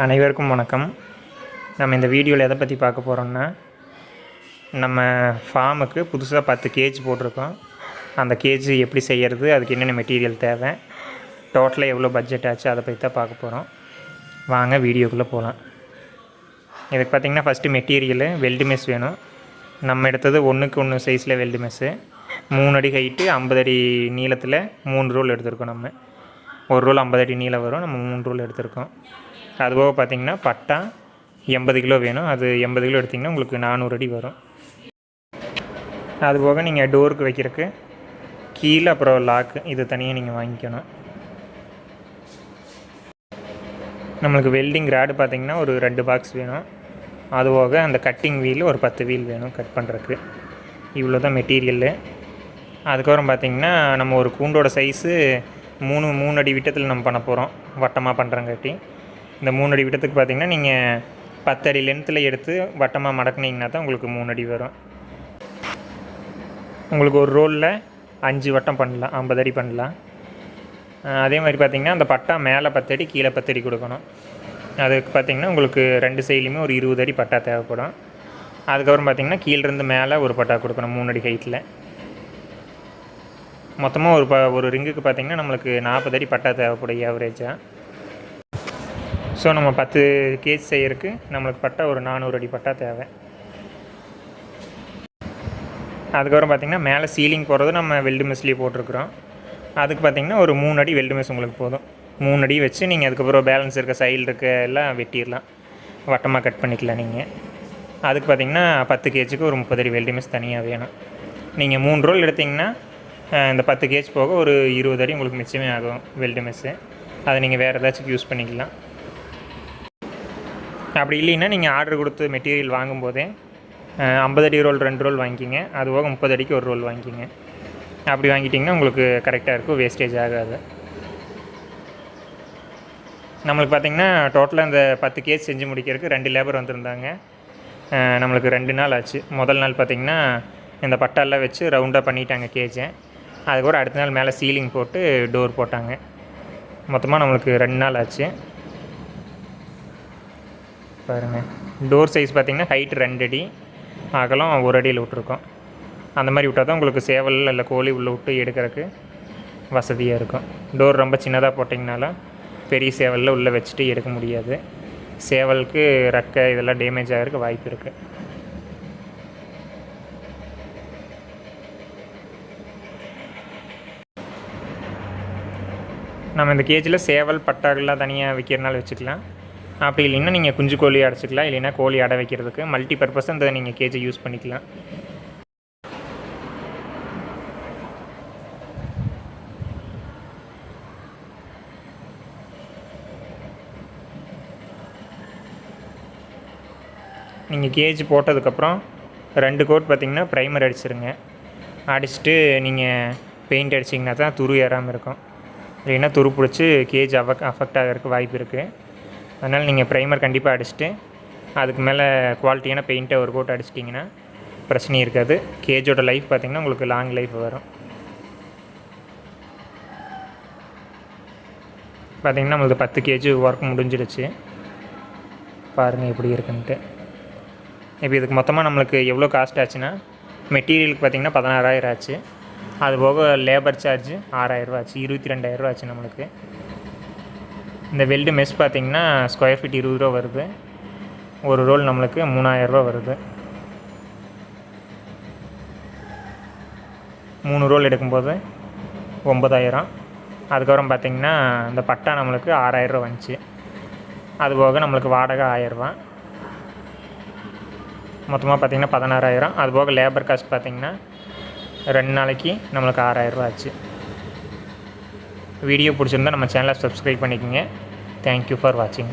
அனைவருக்கும் வணக்கம். நம்ம இந்த வீடியோவில் எதை பற்றி பார்க்க போகிறோம்னா, நம்ம ஃபார்முக்கு புதுசாக 10 கேஜ் போட்டிருக்கோம். அந்த கேஜ் எப்படி செய்கிறது, அதுக்கு என்னென்ன மெட்டீரியல் தேவை, டோட்டலாக எவ்வளோ பட்ஜெட் ஆச்சு, அதை பற்றி தான் பார்க்க போகிறோம். வாங்க வீடியோக்குள்ளே போகலாம். இதுக்கு பார்த்திங்கன்னா ஃபஸ்ட்டு மெட்டீரியலு வெல்டு மெஸ் வேணும். நம்ம எடுத்தது 1க்கு 1 சைஸில் வெல்டு மெஸ்ஸு, 3 அடி ஹைட்டு, 50 அடி நீளத்தில் 3 ரோல் எடுத்திருக்கோம். நம்ம ஒரு ரோல் 50 அடி நீளம் வரும், நம்ம 3 ரோல் எடுத்திருக்கோம். அதுபோக பார்த்திங்கன்னா பட்டா 80 கிலோ வேணும். அது 80 கிலோ எடுத்திங்கன்னா உங்களுக்கு 400 அடி வரும். அதுபோக நீங்கள் டோருக்கு வைக்கிறதுக்கு கீழே அப்புறம் லாக்கு இது தனியாக நீங்கள் வாங்கிக்கணும். நம்மளுக்கு வெல்டிங் ராடு பார்த்திங்கன்னா ஒரு 2 பாக்ஸ் வேணும். அதுபோக அந்த கட்டிங் வீல் ஒரு 10 வீல் வேணும் கட் பண்ணுறதுக்கு. இவ்வளோ தான் மெட்டீரியலு. அதுக்கப்புறம் பார்த்திங்கன்னா நம்ம ஒரு கூண்டோட சைஸு 3 அடி விட்டத்தில் நம்ம பண்ண போகிறோம். வட்டமாக பண்ணுறங்காட்டி இந்த 3 அடி விட்டத்துக்கு பார்த்திங்கன்னா நீங்கள் 10 அடி லென்த்தில் எடுத்து வட்டமாக மடக்குனிங்கன்னா தான் உங்களுக்கு 3 அடி வரும். உங்களுக்கு ஒரு ரோலில் 5 வட்டம் பண்ணலாம், 50 அடி பண்ணலாம். அதே மாதிரி பார்த்திங்கன்னா அந்த பட்டா மேலே 10 அடி கீழே 10 அடி கொடுக்கணும். அதுக்கு பார்த்திங்கன்னா உங்களுக்கு 2 சைட்லேயுமே ஒரு 20 அடி பட்டா தேவைப்படும். அதுக்கப்புறம் பார்த்திங்கன்னா கீழேருந்து மேலே ஒரு பட்டா கொடுக்கணும் 3 அடி ஹைட்டில். மொத்தமாக ஒரு ரிங்குக்கு பார்த்திங்கன்னா நம்மளுக்கு 40 அடி பட்டா தேவைப்படும் ஆவரேஜாக. ஸோ நம்ம 10 கேஜ் செய்யறதுக்கு நம்மளுக்கு பட்டா ஒரு 400 அடி பட்டா தேவை. அதுக்கப்புறம் பார்த்திங்கன்னா மேலே சீலிங் போடுறது நம்ம வெல்டு மெஸ்லேயே போட்டிருக்குறோம். அதுக்கு பார்த்திங்கன்னா ஒரு 3 அடி வெல்டு மெஸ் உங்களுக்கு போதும். 3 அடி வச்சு நீங்கள் அதுக்கப்புறம் பேலன்ஸ் இருக்க சைடில் இருக்க எல்லாம் வெட்டிடலாம், வட்டமாக கட் பண்ணிக்கலாம் நீங்கள். அதுக்கு பார்த்திங்கன்னா 10 கேஜுக்கு ஒரு 30 அடி வெல்டு மெஸ் தனியாக வேணும். நீங்கள் 3 ரோல் எடுத்திங்கன்னா இந்த 10 கேஜ் போக ஒரு 20 அடி உங்களுக்கு மிச்சமே ஆகும் வெல்டு மெஸ்ஸு. அதை நீங்கள் வேறு ஏதாச்சும் யூஸ் பண்ணிக்கலாம். அப்படி இல்லைன்னா நீங்கள் ஆர்டர் கொடுத்து மெட்டீரியல் வாங்கும்போதே 50 அடி ரோல் 2 ரோல் வாங்கிக்கிங்க. அதுபோக 30 அடிக்கு ஒரு ரோல் வாங்கிக்கிங்க. அப்படி வாங்கிட்டிங்கன்னா உங்களுக்கு கரெக்டாக இருக்கும், வேஸ்டேஜ் ஆகாது. நம்மளுக்கு பார்த்திங்கன்னா டோட்டலாக இந்த 10 கேஜ் செஞ்சு முடிக்கிறதுக்கு 2 லேபர் வந்திருந்தாங்க. நம்மளுக்கு 2 நாள் ஆச்சு. முதல் நாள் பார்த்திங்கன்னா இந்த பட்டாலாம் வச்சு ரவுண்டாக பண்ணிட்டாங்க கேஜை. அதுக்கப்புறம் அடுத்த நாள் மேலே சீலிங் போட்டு டோர் போட்டாங்க. மொத்தமாக நம்மளுக்கு 2 நாள் ஆச்சு. பாருங்கள், டோர் சைஸ் பார்த்திங்கன்னா ஹைட்டு 2 அடி, அகலம் 1 அடியில் விட்ருக்கோம். அந்த மாதிரி விட்டால் தான் உங்களுக்கு சேவல் இல்லை கோழி உள்ளே விட்டு எடுக்கிறதுக்கு வசதியாக இருக்கும். டோர் ரொம்ப சின்னதாக போட்டிங்கனாலும் பெரிய சேவலில் உள்ளே வச்சுட்டு எடுக்க முடியாது. சேவலுக்கு ரெக்கை இதெல்லாம் டேமேஜ் ஆகிறதுக்கு வாய்ப்பு இருக்குது. நம்ம இந்த கேஜில் சேவல் பட்டாக்கள்லாம் தனியாக வைக்கிறனால வச்சுக்கலாம். அப்படி இல்லைன்னா நீங்கள் குஞ்சு கோழி அடைச்சிக்கலாம், இல்லைன்னா கோழி அடை வைக்கிறதுக்கு மல்டி பர்பஸ் இந்த நீங்கள் கேஜை யூஸ் பண்ணிக்கலாம். நீங்கள் கேஜ் போட்டதுக்கப்புறம் 2 கோட் பார்த்திங்கன்னா ப்ரைமர் அடிச்சிருங்க. அடிச்சுட்டு நீங்கள் பெயிண்ட் அடிச்சிங்கன்னா தான் துரு ஏறாமல் இருக்கும். இல்லைன்னா துரு பிடிச்சி கேஜ் அஃபெக்ட் ஆகிறதுக்கு வாய்ப்பு இருக்குது. அதனால் நீங்கள் ப்ரைமர் கண்டிப்பாக அடிச்சுட்டு அதுக்கு மேலே குவாலிட்டியான பெயிண்ட்டை ஒரு கோட் அடிச்சிட்டிங்கன்னா பிரச்சனை இருக்காது. கேஜோட லைஃப் பார்த்திங்கன்னா உங்களுக்கு லாங் லைஃப் வரும். பார்த்திங்கன்னா நம்மளுக்கு 10 கேஜி ஒர்க் முடிஞ்சிடுச்சு. பாருங்கள் எப்படி இருக்குன்ட்டு. இப்போ இதுக்கு மொத்தமாக நம்மளுக்கு எவ்வளோ காஸ்ட் ஆச்சுன்னா, மெட்டீரியலுக்கு பார்த்திங்கன்னா 16,000 ஆச்சு. அதுபோக லேபர் சார்ஜ் 6,000 ரூபா ஆச்சு, 22,000 ஆச்சு நம்மளுக்கு. இந்த வெல்டு மெஸ் பார்த்திங்கன்னா ஸ்கொயர் ஃபீட் 20 ரூபா வருது. ஒரு ரோல் நம்மளுக்கு 3,000 ரூபா வருது. 3 ரோல் எடுக்கும்போது 9,000. அதுக்கப்புறம் பார்த்திங்கன்னா இந்த பட்டா நம்மளுக்கு 6,000 ரூபா வந்துச்சு. அதுபோக நம்மளுக்கு வாடகை 1000 ரூபா. மொத்தமாக பார்த்திங்கன்னா 16,000. அதுபோக லேபர் காஸ்ட் பார்த்திங்கன்னா 2 நாளைக்கு நம்மளுக்கு 6,000 ரூபா ஆச்சு. வீடியோ பிடிச்சிருந்தால் நம்ம சேனலை சப்ஸ்கிரைப் பண்ணிக்கோங்க. தேங்க்யூ ஃபார் வாட்சிங்.